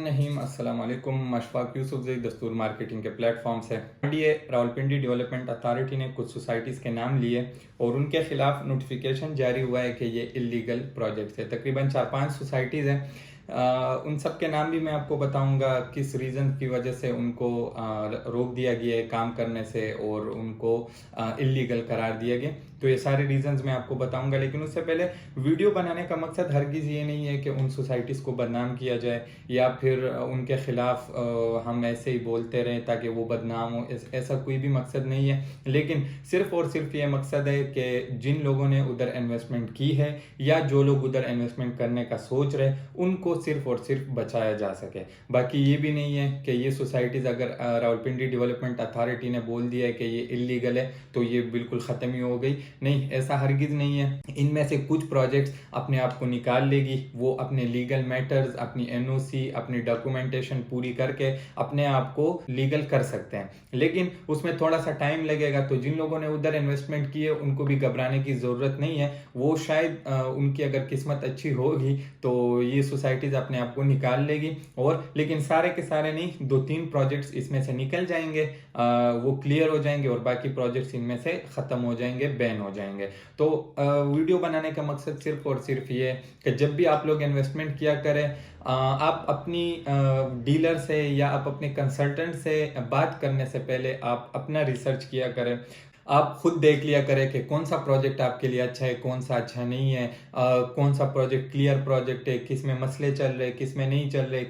रहीम अस्सलाम वालेकुम। अशफाक यूसुफजई दस्तूर मार्केटिंग के प्लेटफॉर्म से आरडीए रावलपिंडी डेवलपमेंट अथॉरिटी ने कुछ सोसाइटीज़ के नाम लिए और उनके खिलाफ नोटिफिकेशन जारी हुआ है कि ये इलीगल प्रोजेक्ट्स है। तकरीबन 4-5 सोसाइटीज़ हैं। उन सब के नाम भी मैं आपको बताऊंगा किस रीज़न की वजह से उनको रोक दिया गया है काम करने से और उनको इलीगल करार दिया गया। तो ये सारे रीजंस मैं आपको बताऊंगा, लेकिन उससे पहले वीडियो बनाने का मकसद हरगिज़ ये नहीं है कि उन सोसाइटीज़ को बदनाम किया जाए या फिर उनके खिलाफ हम ऐसे ही बोलते रहें ताकि वो बदनाम हो। ऐसा कोई भी मकसद नहीं है, लेकिन सिर्फ और सिर्फ ये मकसद है कि जिन लोगों ने उधर इन्वेस्टमेंट की है या जो लोग उधर इन्वेस्टमेंट करने का सोच रहे उनको सिर्फ और सिर्फ बचाया जा सके। बाकी ये भी नहीं है कि ये सोसाइटीज़ अगर रावलपिंडी डेवलपमेंट अथॉरिटी ने बोल दिया है कि ये इलीगल है तो ये बिल्कुल ख़त्म ही हो गई। नहीं, ऐसा हरगिज़ नहीं है। इनमें से कुछ प्रोजेक्ट्स अपने आप को निकाल लेगी, वो अपने लीगल मैटर्स, अपनी एनओसी, अपनी डॉक्यूमेंटेशन पूरी करके अपने आप को लीगल कर सकते हैं, लेकिन उसमें थोड़ा सा टाइम लगेगा। तो जिन लोगों ने उधर इन्वेस्टमेंट की है उनको भी घबराने की ज़रूरत नहीं है। वो शायद उनकी अगर किस्मत अच्छी होगी तो ये सोसाइटीज़ अपने आप को निकाल लेगी। और लेकिन सारे के सारे नहीं, 2-3 प्रोजेक्ट्स इसमें से निकल जाएंगे, वो क्लियर हो जाएंगे और बाकी प्रोजेक्ट्स इनमें से ख़त्म हो जाएंगे, बैन हो जाएंगे। तो वीडियो बनाने का मकसद सिर्फ और सिर्फ ये कि जब भी आप लोग इन्वेस्टमेंट किया करें, आप अपनी डीलर से या आप अपने कंसल्टेंट से बात करने से पहले आप अपना रिसर्च किया करें। आप खुद देख लिया करें कि कौन सा प्रोजेक्ट आपके लिए अच्छा है, कौन सा अच्छा नहीं है, कौन सा प्रोजेक्ट क्लियर प्रोजेक्ट है, किस में मसले चल रहे, किस में नहीं चल रहे,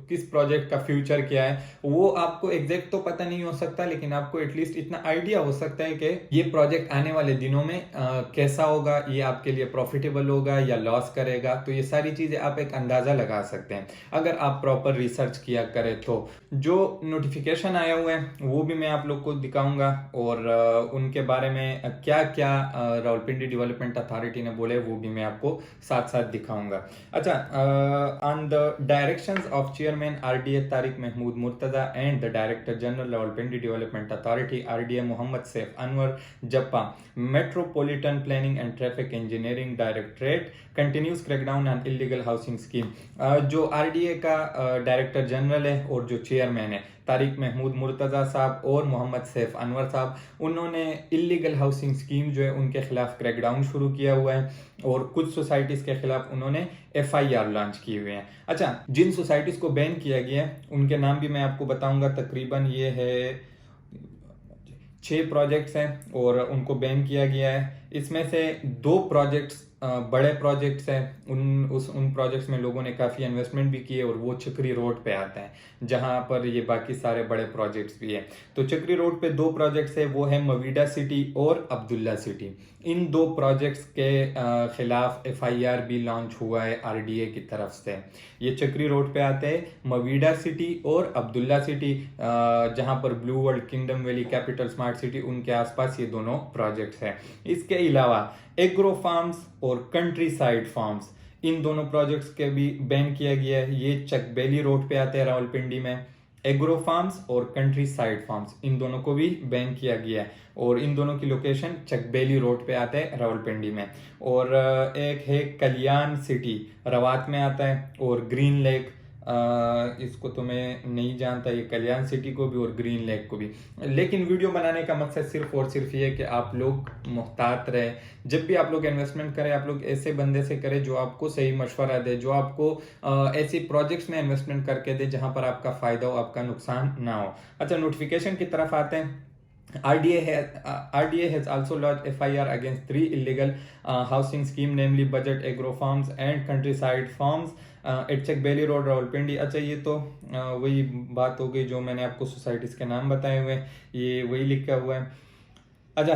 किस प्रोजेक्ट का फ्यूचर क्या है। वो आपको एग्जैक्ट तो पता नहीं हो सकता, लेकिन आपको एटलीस्ट इतना आइडिया हो सकता है कि ये प्रोजेक्ट आने वाले दिनों में कैसा होगा, ये आपके लिए प्रॉफिटेबल होगा या लॉस करेगा। तो ये सारी चीज़ें आप एक अंदाज़ा लगा सकते हैं अगर आप प्रॉपर रिसर्च किया करें। तो जो नोटिफिकेशन आया हुआ है वो भी मैं आप लोग को दिखाऊंगा और उनके बारे में क्या क्या रावलपिंडी डेवलपमेंट अथॉरिटी ने बोले वो भी मैं आपको साथ साथ दिखाऊंगा। अच्छा, on the directions of chairman RDA Tariq Mahmood Murtaza and the director general Rawalpindi development authority RDA Mohammad Saif Anwar Jappa, metropolitan planning and traffic engineering directorate continues crackdown on illegal housing scheme. जो आरडीए का डायरेक्टर जनरल है और जो चेयरमैन है तारिक महमूद मुर्तज़ा साहब और मोहम्मद सैफ अनवर साहब, उन्होंने इलीगल हाउसिंग स्कीम जो है उनके खिलाफ क्रैकडाउन शुरू किया हुआ है और कुछ सोसाइटीज़ के खिलाफ उन्होंने एफआईआर लॉन्च किए हुए हैं। अच्छा, जिन सोसाइटीज़ को बैन किया गया है उनके नाम भी मैं आपको बताऊंगा। तकरीबन ये है 6 प्रोजेक्ट्स हैं और उनको बैन किया गया है। इसमें से 2 प्रोजेक्ट्स बड़े प्रोजेक्ट्स हैं। उन प्रोजेक्ट्स में लोगों ने काफ़ी इन्वेस्टमेंट भी किए और वो चक्री रोड पे आते हैं जहां पर ये बाकी सारे बड़े प्रोजेक्ट्स भी हैं। तो चक्री रोड पे 2 प्रोजेक्ट्स है, वो है मवीडा सिटी और अब्दुल्ला सिटी। इन 2 प्रोजेक्ट्स के खिलाफ एफआईआर भी लॉन्च हुआ है आरडीए की तरफ से। ये चक्री रोड पे आते हैं, मवीडा सिटी और अब्दुल्ला सिटी, जहां पर blue world, kingdom valley, capital smart city, उनके आसपास ये दोनों प्रोजेक्ट्स हैं। इसके अलावा एग्रो फार्म्स और कंट्री साइड फार्म्स, इन दोनों प्रोजेक्ट्स के भी बैन किया गया है। ये चकबेली रोड पे आते हैं रावलपिंडी में। एग्रो फार्म्स और कंट्री साइड फार्म्स, इन दोनों को भी बैन किया गया है और इन दोनों की लोकेशन चकबेली रोड पे आते हैं रावलपिंडी में। और एक है कल्याण सिटी, रवात में आता है, और ग्रीन लेक, इसको तो मैं नहीं जानता, ये कल्याण सिटी को भी और ग्रीन लेक को भी। लेकिन वीडियो बनाने का मकसद सिर्फ और सिर्फ ये है कि आप लोग मुहतात रहे। जब भी आप लोग इन्वेस्टमेंट करें आप लोग ऐसे बंदे से करें जो आपको सही मशवरा दे, जो आपको ऐसे प्रोजेक्ट्स में इन्वेस्टमेंट करके दे जहां पर आपका फायदा हो, आपका नुकसान ना हो। अच्छा, नोटिफिकेशन की तरफ आते हैं। RDA has also lodged FIR against 3 illegal housing scheme, namely budget agro farms and countryside farms at Chakbeli road Rawalpindi. अच्छा, ये तो वही बात हो गई जो मैंने आपको सोसाइटीज़ के नाम बताए हुए, ये वही लिखा हुआ है। अच्छा,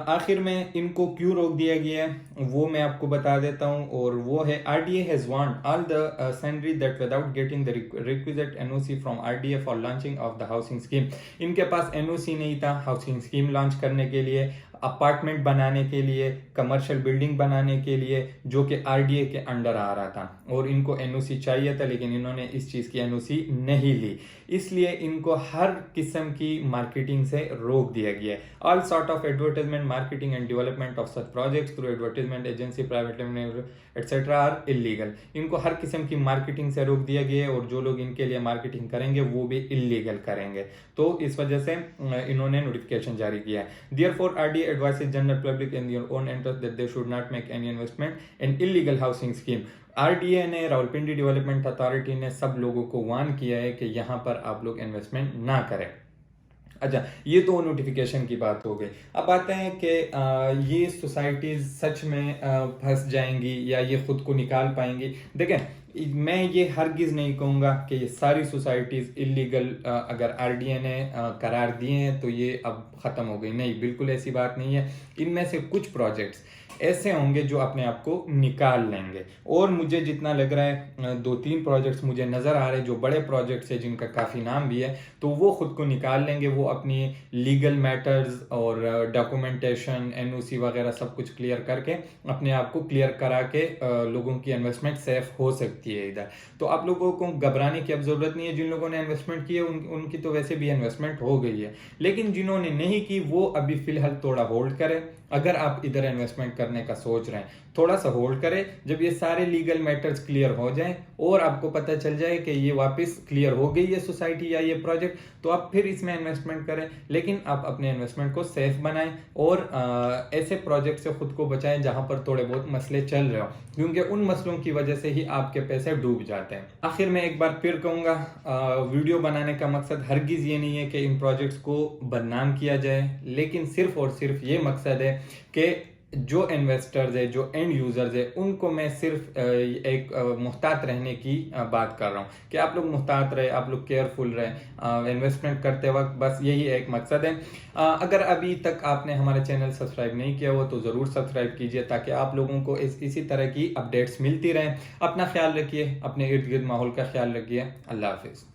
आखिर में इनको क्यों रोक दिया गया है वो मैं आपको बता देता हूँ, और वो है RDA has warned all the sundry that without getting the requisite NOC from RDA for launching of the housing scheme। इनके पास NOC नहीं था हाउसिंग स्कीम लॉन्च करने के लिए। अपार्टमेंट बनाने के लिए, कमर्शियल बिल्डिंग बनाने के लिए, जो कि आरडीए के अंडर आ रहा था और इनको एनओसी चाहिए था, लेकिन इन्होंने इस चीज़ की एनओसी नहीं ली, इसलिए इनको हर किस्म की मार्केटिंग से रोक दिया गया है। All sort of advertisement, marketing and development of such projects through advertisement agency, private limited etcetera are illegal. इनको हर किस्म की मार्केटिंग से रोक दिया गया है और जो लोग इनके लिए मार्केटिंग करेंगे वो भी इलीगल करेंगे। तो इस वजह से इन्होंने नोटिफिकेशन जारी किया है। Therefore, RDA advises general public in their own interest that they should not make any investment in illegal housing scheme. RDA ने, रावलपिंडी डेवलपमेंट अथॉरिटी ने सब लोगों को वार्न किया है कि यहाँ पर आप लोग इन्वेस्टमेंट ना करें। अच्छा, ये तो नोटिफिकेशन की बात हो गई। अब आते हैं कि ये सोसाइटीज सच में फंस जाएंगी या ये खुद को निकाल पाएंगी। देखें, मैं ये हरगिज़ नहीं कहूँगा कि ये सारी सोसाइटीज़ इलीगल अगर आरडीए ने करार दिए हैं तो ये अब ख़त्म हो गई, नहीं, बिल्कुल ऐसी बात नहीं है। इनमें से कुछ प्रोजेक्ट्स ऐसे होंगे जो अपने आप को निकाल लेंगे, और मुझे जितना लग रहा है 2-3 प्रोजेक्ट्स मुझे नज़र आ रहे हैं जो बड़े प्रोजेक्ट्स हैं जिनका काफ़ी नाम भी है, तो वो खुद को निकाल लेंगे। वो अपनी लीगल मैटर्स और डॉक्यूमेंटेशन, एनओसी वगैरह सब कुछ क्लियर करके अपने आप को क्लियर करा के लोगों की इन्वेस्टमेंट सेफ हो सकती है इधर। तो आप लोगों को घबराने की अब ज़रूरत नहीं है। जिन लोगों ने इन्वेस्टमेंट की है उनकी तो वैसे भी इन्वेस्टमेंट हो गई है, लेकिन जिन्होंने नहीं की वो अभी फ़िलहाल थोड़ा होल्ड करें। अगर आप इधर इन्वेस्टमेंट करने का सोच रहे हैं, थोड़ा सा होल्ड करें। जब ये सारे लीगल मैटर्स क्लियर हो जाएं और आपको पता चल जाए कि ये वापस क्लियर हो गई है सोसाइटी या ये प्रोजेक्ट, तो आप फिर इसमें इन्वेस्टमेंट करें। लेकिन आप अपने इन्वेस्टमेंट को सेफ बनाएं और ऐसे प्रोजेक्ट से खुद को बचाएं जहां पर थोड़े बहुत मसले चल रहे हो, क्योंकि उन मसलों की वजह से ही आपके पैसे डूब जाते हैं। आखिर में एक बार फिर कहूँगा, वीडियो बनाने का मकसद हरगिज़ ये नहीं है कि इन प्रोजेक्ट्स को बदनाम किया जाए, लेकिन सिर्फ और सिर्फ ये मकसद है कि जो इन्वेस्टर्स है, जो एंड यूज़र्स है, उनको मैं सिर्फ एक मुहतात रहने की बात कर रहा हूँ कि आप लोग मुहतात रहे, आप लोग केयरफुल रहे इन्वेस्टमेंट करते वक्त। बस यही एक मकसद है। अगर अभी तक आपने हमारा चैनल सब्सक्राइब नहीं किया हो तो ज़रूर सब्सक्राइब कीजिए, ताकि आप लोगों को इसी तरह की अपडेट्स मिलती रहें। अपना ख्याल रखिए, अपने इर्द गिर्द माहौल का ख्याल रखिए। अल्लाह हाफिज़।